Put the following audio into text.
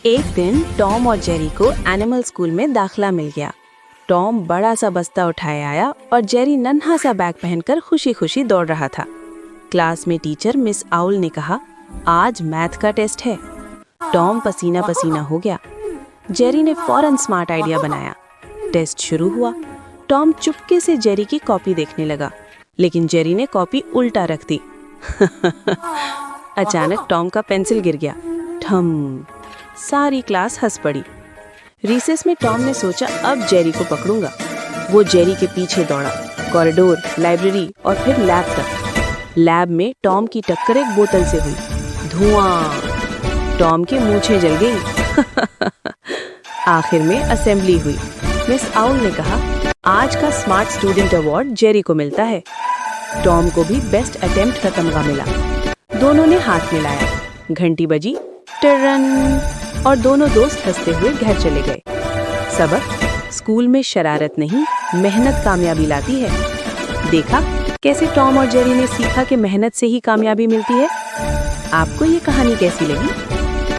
एक दिन टॉम और जेरी को एनिमल स्कूल में दाखिला मिल गया। टॉम बड़ा सा बस्ता उठाए आया और जेरी नन्हा सा बैग पहनकर खुशी खुशी दौड़ रहा था। क्लास में टीचर मिस आउल ने कहा, आज मैथ का टेस्ट है। टॉम पसीना पसीना हो गया। जेरी ने फौरन स्मार्ट आइडिया बनाया। टेस्ट शुरू हुआ। टॉम चुपके से जेरी की कॉपी देखने लगा, लेकिन जेरी ने कॉपी उल्टा रख दी। अचानक टॉम का पेंसिल गिर गया। ठम। सारी क्लास हंस पड़ी। रिसेस में टॉम ने सोचा, अब जेरी को पकड़ूंगा। वो जेरी के पीछे दौड़ा, कॉरिडोर, लाइब्रेरी और फिर लैब तक। लैब में टॉम की टक्कर एक बोतल से हुई। धुआं। टॉम की मूंछें जल गई। आखिर में असेंबली हुई। मिस आउल ने कहा, आज का स्मार्ट स्टूडेंट अवार्ड जेरी को मिलता है। टॉम को भी बेस्ट अटेम्प्ट का तमगा मिला। दोनों ने हाथ मिलाया। घंटी बजी, टर्रन, और दोनों दोस्त हंसते हुए घर चले गए। सबक, स्कूल में शरारत नहीं, मेहनत कामयाबी लाती है। देखा कैसे टॉम और जेरी ने सीखा कि मेहनत से ही कामयाबी मिलती है। आपको ये कहानी कैसी लगी?